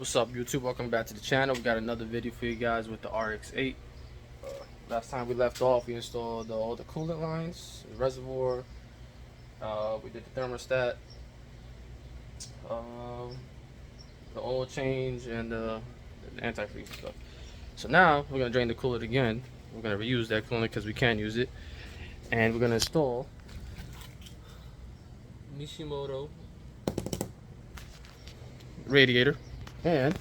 What's up, YouTube? Welcome back to the channel. We got another video for you guys with the RX8. Last time we left off, we installed all the coolant lines, the reservoir. We did the thermostat, the oil change, and the antifreeze stuff. So now we're gonna drain the coolant again. We're gonna reuse that coolant because we can't use it, and we're gonna install Mishimoto radiator and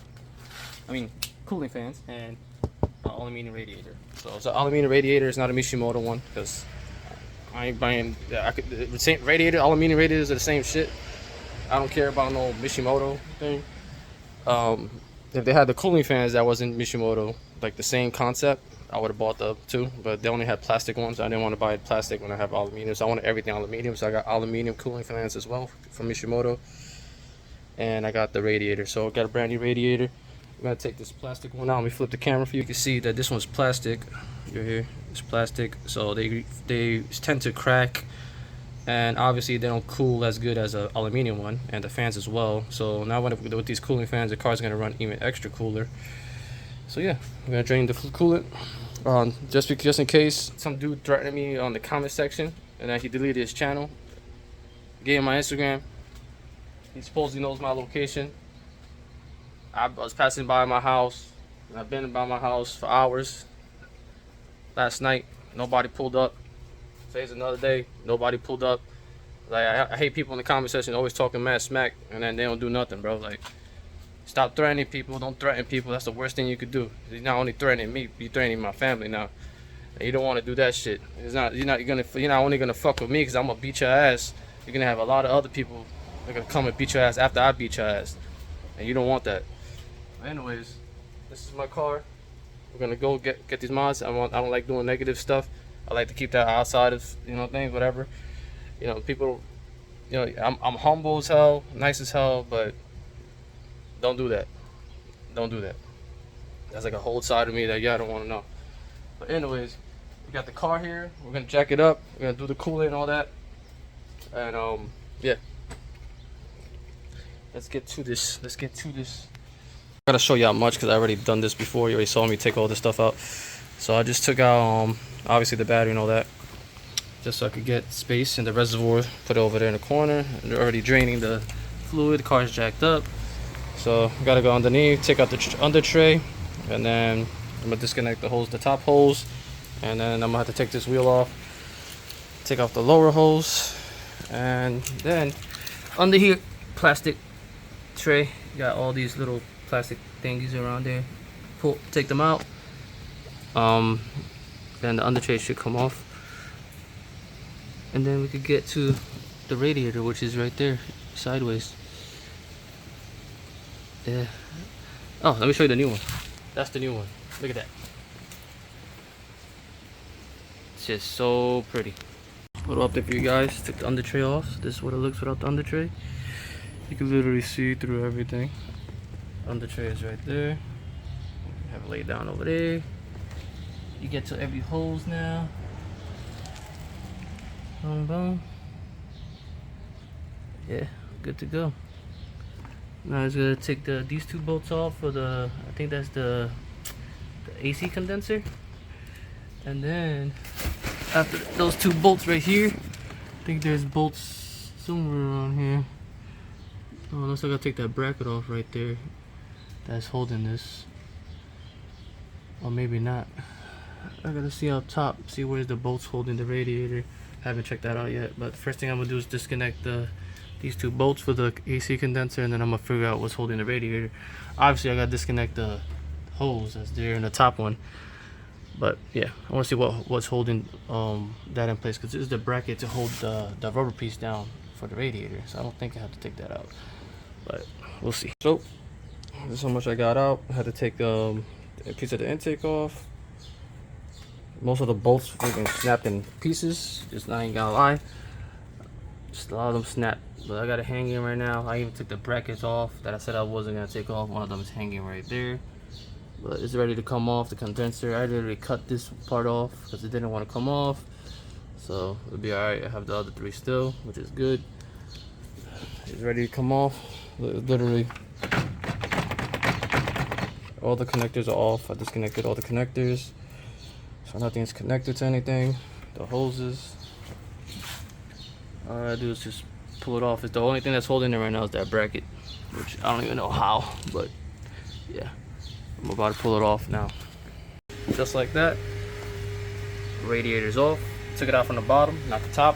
cooling fans and aluminum radiator. So it's an aluminum radiator. It's not a Mishimoto one because I ain't buying. The same radiator, aluminum radiators are the same shit. I don't care about no Mishimoto thing. If they had the cooling fans that wasn't Mishimoto, like the same concept, I would have bought the two. But they only had plastic ones. I didn't want to buy plastic when I have aluminum, so I wanted everything aluminum. So I got aluminum cooling fans as well from Mishimoto, and I got the radiator. So I got a brand new radiator. I'm gonna take this plastic one out. Let me flip the camera for you. You can see that this one's plastic. You're here. It's plastic, so they tend to crack, and obviously they don't cool as good as an aluminum one, and the fans as well. So now with these cooling fans, the car's gonna run even extra cooler. So yeah, I'm gonna drain the coolant. Just in case some dude threatened me on the comment section, and then he deleted his channel. Gave him my Instagram. He supposedly knows my location. I was passing by my house, and I've been by my house for hours. Last night, nobody pulled up. Today's another day, nobody pulled up. Like, I hate people in the comment section always talking mad smack, and then they don't do nothing, bro. Like, stop threatening people. Don't threaten people. That's the worst thing you could do. You're not only threatening me, you're threatening my family now. And you don't want to do that shit. You're not only gonna fuck with me because I'm gonna beat your ass. You're gonna have a lot of other people that are gonna come and beat your ass after I beat your ass, and you don't want that. Anyways, this is my car. We're gonna go get these mods. I don't like doing negative stuff. I like to keep that outside of things, whatever. People. I'm humble as hell, nice as hell, but don't do that. Don't do that. That's like a whole side of me that y'all don't want to know. But anyways, we got the car here. We're gonna jack it up. We're gonna do the coolant and all that. And yeah. Let's get to this. I gotta show you how much because I already done this before. You already saw me take all this stuff out. So I just took out obviously the battery and all that, just so I could get space in the reservoir. Put it over there in the corner. And they're already draining the fluid. The car's jacked up, so gotta go underneath, take out the under tray, and then I'm gonna disconnect the hose, the top hose, and then I'm gonna have to take this wheel off, take off the lower hose, and then under here, plastic tray. Got all these little plastic thingies around there. Take them out. Then the under tray should come off, and then we could get to the radiator, which is right there, sideways. Yeah. Oh, let me show you the new one. That's the new one. Look at that. It's just so pretty. Photo up there for you guys. Took the under tray off. This is what it looks without the under tray. You can literally see through everything. Under tray is right there. Have it laid down over there. You get to every hose now. Boom, boom. Yeah, good to go. Now it's gonna take these two bolts off for I think that's the AC condenser. And then after those two bolts right here, I think there's bolts somewhere around here. Oh, unless I gotta take that bracket off right there that's holding this. Or maybe not. I gotta see up top, see where's the bolts holding the radiator. Haven't checked that out yet, but the first thing I'm gonna do is disconnect these two bolts for the AC condenser, and then I'm gonna figure out what's holding the radiator. Obviously I gotta disconnect the hose that's there in the top one, but yeah, I want to see what's holding that in place, because this is the bracket to hold the rubber piece down for the radiator, so I don't think I have to take that out, but we'll see. So this is how much I got out. I had to take a piece of the intake off. Most of the bolts freaking snapped in pieces. Just, I ain't gonna lie, just a lot of them snapped. But I got it hanging right now. I even took the brackets off that I said I wasn't gonna take off. One of them is hanging right there, but it's ready to come off. The condenser, I literally cut this part off because it didn't want to come off, so it'll be all right. I have the other three still, which is good. It's ready to come off. Literally All the connectors are off. I disconnected all the connectors, so nothing's connected to anything. The hoses, all I do is just pull it off. It's the only thing that's holding it right now is that bracket, which I don't even know how, but yeah, I'm about to pull it off now. Just like that, radiator's off. Took it out from the bottom, not the top.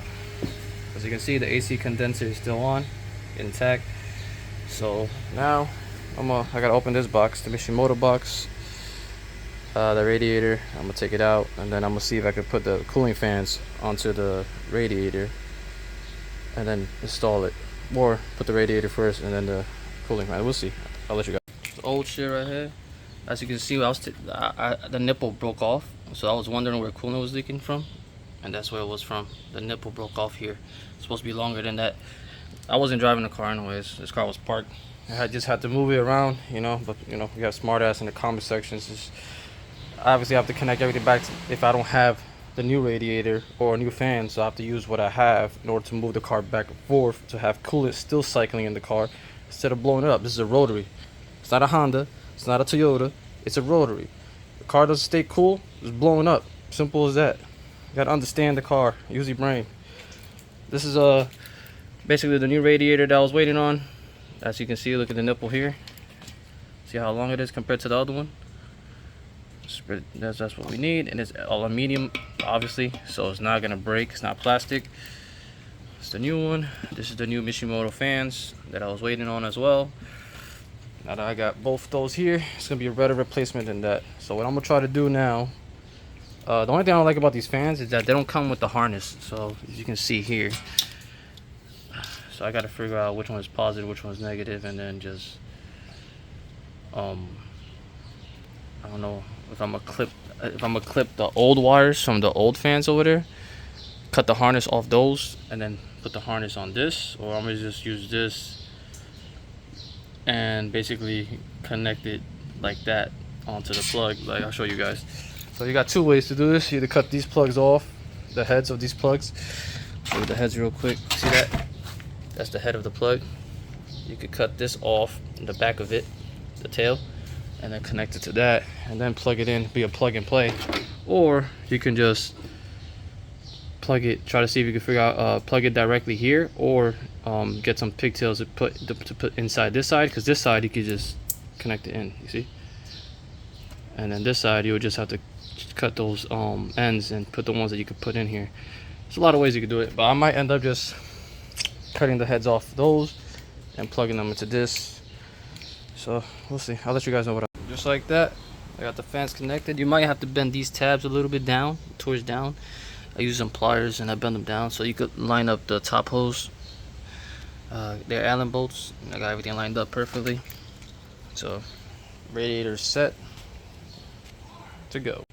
As you can see, the AC condenser is still on, intact. So now I gotta open this box, the Mishimoto box, the radiator. I'm gonna take it out, and then I'm gonna see if I can put the cooling fans onto the radiator and then install it, or put the radiator first and then the cooling fan. We'll see. I'll let you guys. The old shit right here. As you can see, the nipple broke off, so I was wondering where coolant was leaking from, and that's where it was from. The nipple broke off here. It's supposed to be longer than that. I wasn't driving the car anyways. This car was parked. I just had to move it around, you know. But you know, we got smart ass in the comment sections. Just obviously I have to connect everything back to, if I don't have the new radiator or a new fan, so I have to use what I have in order to move the car back and forth to have coolant still cycling in the car instead of blowing it up. This is a rotary. It's not a Honda. It's not a Toyota. It's a rotary. The car doesn't stay cool. It's blowing up. Simple as that. You gotta understand the car. Use your brain. This is basically the new radiator that I was waiting on. As you can see, look at the nipple here. See how long it is compared to the other one? That's what we need, and it's aluminum, obviously, so it's not gonna break. It's not plastic. It's the new one. This is the new Mishimoto fans that I was waiting on as well. Now that I got both those here, it's gonna be a better replacement than that. So what I'm gonna try to do now, the only thing I don't like about these fans is that they don't come with the harness. So as you can see here, so I gotta figure out which one is positive, which one is negative, and then just I don't know if I'm gonna clip the old wires from the old fans over there, cut the harness off those, and then put the harness on this, or I'm gonna just use this and basically connect it like that onto the plug. Like I'll show you guys. So you got two ways to do this. You either cut these plugs off, the heads of these plugs. Show you the heads real quick. See that? That's the head of the plug. You could cut this off, the back of it, the tail, and then connect it to that, and then plug it in, be a plug and play. Or you can just plug it, try to see if you can figure out plug it directly here, or get some pigtails to put inside this side, because this side you could just connect it in, you see, and then this side you would just have to cut those ends and put the ones that you could put in here. There's a lot of ways you could do it, but I might end up just cutting the heads off those and plugging them into this. So we'll see. I'll let you guys know what I do. Just like that, I got the fans connected. You might have to bend these tabs a little bit down, towards down. I use some pliers and I bend them down so you could line up the top hose. They're Allen bolts. I got everything lined up perfectly. So radiator set to go.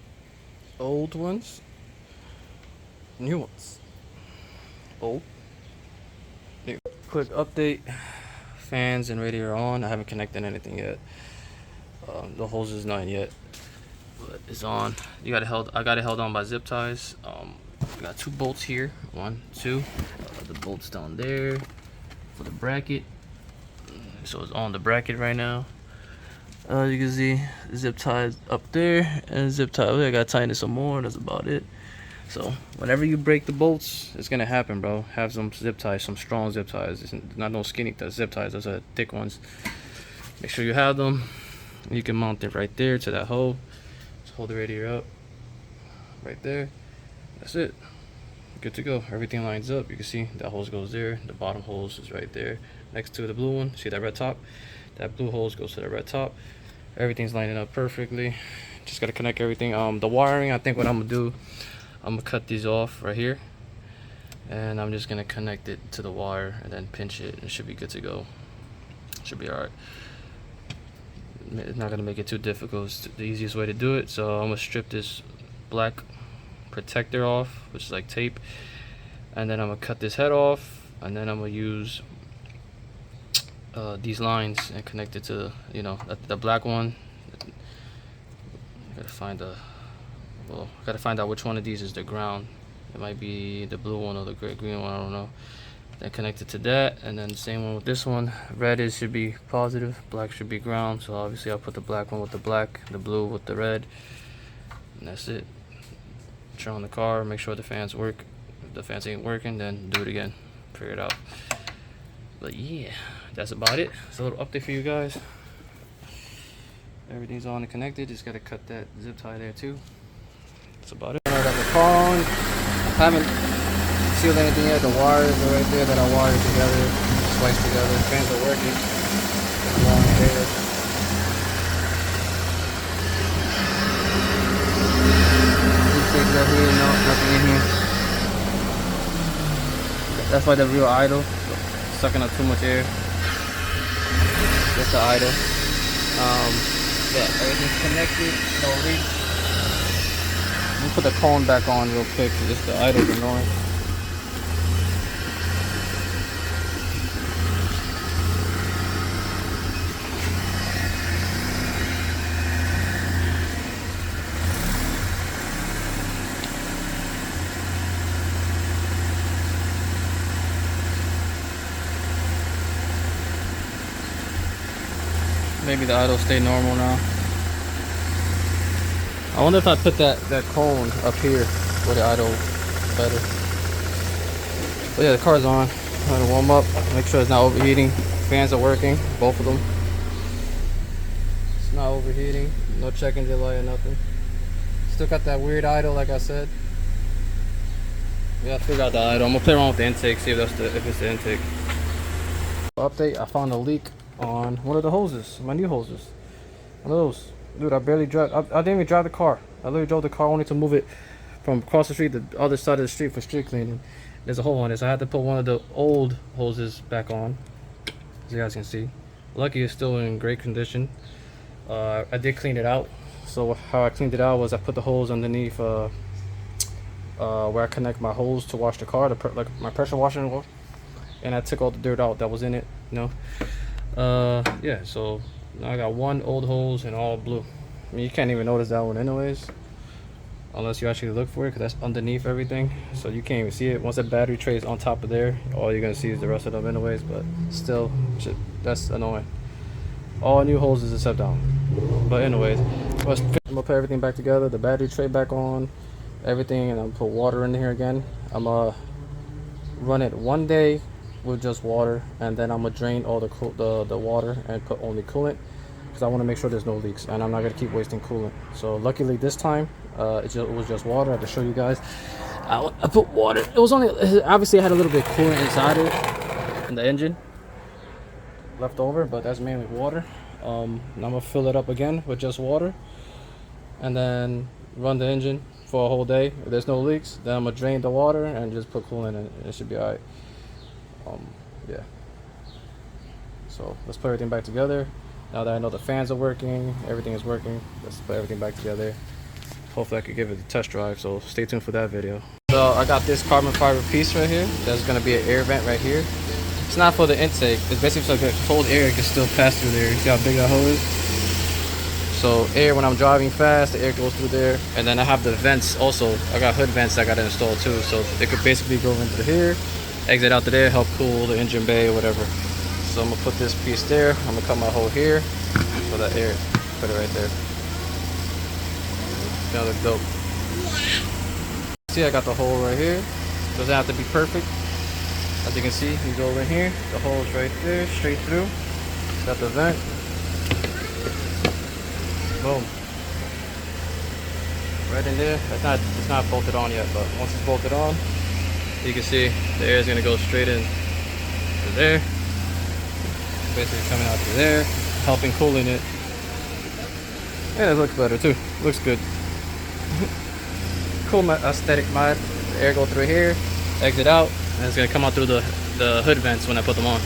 Old ones, new ones. Old, new. Quick update. Fans and radiator on. I haven't connected anything yet. The hose is not yet, but it's on. I got it held on by zip ties. I got two bolts here. 1, 2. The bolts down there for the bracket. So it's on the bracket right now. You can see zip ties up there and zip tie. I gotta tighten it some more. That's about it. So whenever you break the bolts, it's gonna happen, bro. Have some zip ties, some strong zip ties. It's not no skinny zip ties. Those are thick ones. Make sure you have them. You can mount it right there to that hole. Just hold the radiator up right there. That's it. Good to go. Everything lines up. You can see that hose goes there. The bottom hose is right there next to the blue one. See that red top? That blue hose goes to the red top. Everything's lining up perfectly. Just gotta connect everything. The wiring, I think what I'm gonna do, I'm gonna cut these off right here, and I'm just gonna connect it to the wire and then pinch it. It should be good to go. Should be alright. It's not gonna make it too difficult. It's the easiest way to do it. So I'm gonna strip this black protector off, which is like tape, and then I'm gonna cut this head off, and then I'm gonna use these lines and connect it to, you know, the black one. Gotta find out which one of these is the ground. It might be the blue one or the green one, I don't know. then connect it to that, and then same one with this one. Red should be positive, black should be ground, so obviously I'll put the black one with the black, the blue with the red, and that's it. Turn on the car, make sure the fans work. If the fans ain't working, then do it again, figure it out. But yeah, that's about it. It's a little update for you guys. Everything's on and connected, just gotta cut that zip tie there too. That's about it. I got the car on. I haven't sealed anything yet. The wires are right there that I wired together, spliced together. Fans are working. Long hair. Intakes up here, no, nothing in here. That's why the real idle, sucking up too much air. That's the idle. Yeah, everything's connected, no leaks. Let me put the cone back on real quick because it's the idle's annoying. Maybe the idle stay normal now. I wonder if I put that cone up here where the idle better. But yeah, the car's on. I'm gonna warm up, make sure it's not overheating. Fans are working, both of them. It's not overheating, no check engine light or nothing. Still got that weird idle like I said. Yeah, I figured out the idle. I'm gonna play around with the intake, see if it's the intake. Update, I found a leak on one of the hoses, my new hoses. One of those. Dude, I barely drive. I didn't even drive the car. I literally drove the car only to move it from across the street to the other side of the street for street cleaning. There's a hole on it, so I had to put one of the old hoses back on, as you guys can see. Lucky it's still in great condition. I did clean it out. So how I cleaned it out was I put the hose underneath where I connect my hose to wash the car, like my pressure washing, and I took all the dirt out that was in it. You know. Yeah. So. Now I got one old hose and all blue. I mean, you can't even notice that one anyways, unless you actually look for it, because that's underneath everything, so you can't even see it. Once that battery tray is on top of there, all you're gonna see is the rest of them anyways, but still, shit, that's annoying. All new hoses except down. But anyways, I'm gonna put everything back together, the battery tray back on, everything, and I'm gonna put water in here again. I'm gonna run it one day with just water, and then I'm gonna drain all the water and put only coolant, because I want to make sure there's no leaks, and I'm not gonna keep wasting coolant. So luckily this time it was just water. I have to show you guys. I put water. It was only, obviously I had a little bit of coolant inside it in the engine left over, but that's mainly water. Now I'm gonna fill it up again with just water, and then run the engine for a whole day. If there's no leaks, then I'm gonna drain the water and just put coolant in it. It should be alright. Yeah, so let's put everything back together. Now that I know the fans are working, everything is working, let's put everything back together. Hopefully I could give it a test drive, so stay tuned for that video. So I got this carbon fiber piece right here. There's going to be an air vent right here. It's not for the intake, it's basically so cold air can still pass through there. You see how big that hole is? So air, when I'm driving fast, the air goes through there. And then I have the vents also. I got hood vents I got to install too, so it could basically go into here, exit out to there, help cool the engine bay or whatever. So I'm gonna put this piece there. I'm gonna cut my hole here for that air. Put it right there. That looks dope. See, I got the hole right here. Doesn't have to be perfect. As you can see, you go in here. The hole is right there, straight through. Got the vent. Boom. Right in there. It's not bolted on yet, but once it's bolted on, you can see the air is going to go straight in to there, basically coming out to there, helping cooling it. And it looks better too, looks good. Cool aesthetic mod. The air go through here, exit out, and it's going to come out through the hood vents when I put them on.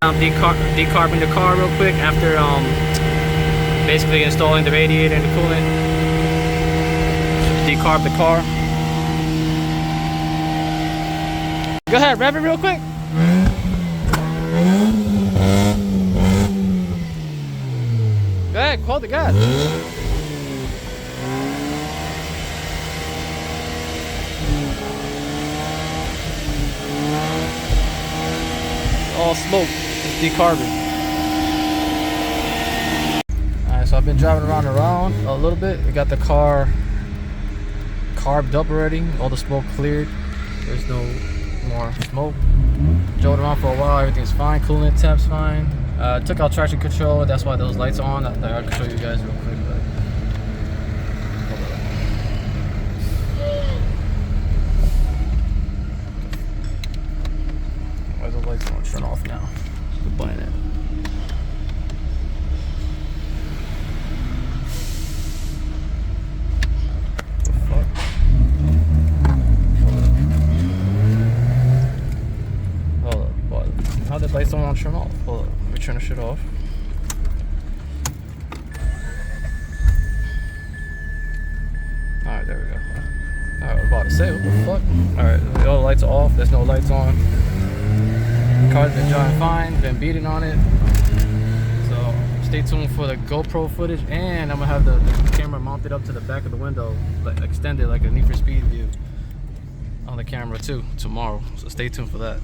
I'm decarbing the car real quick after basically installing the radiator and the coolant. Decarb the car. Go ahead, rev it real quick. Go ahead, hold the gas. all smoke. It's decarbon. Alright, so I've been driving around a little bit. We got the car carbed up already. All the smoke cleared. There's no more smoke. Drove around for a while. Everything's fine. Coolant temp's fine. Took out traction control. That's why those lights are on. I can show you guys real quick. But why are the lights on? Turn off now. Goodbye now. How the lights don't want to turn off? Hold on, let me turn the shit off. Alright, there we go. Alright, I was about to say, what the fuck? Alright, all the lights are off, there's no lights on. The car's been driving fine, been beating on it. So stay tuned for the GoPro footage, and I'm gonna have the camera mounted up to the back of the window, like extended like a Need for Speed view on the camera too tomorrow. So stay tuned for that.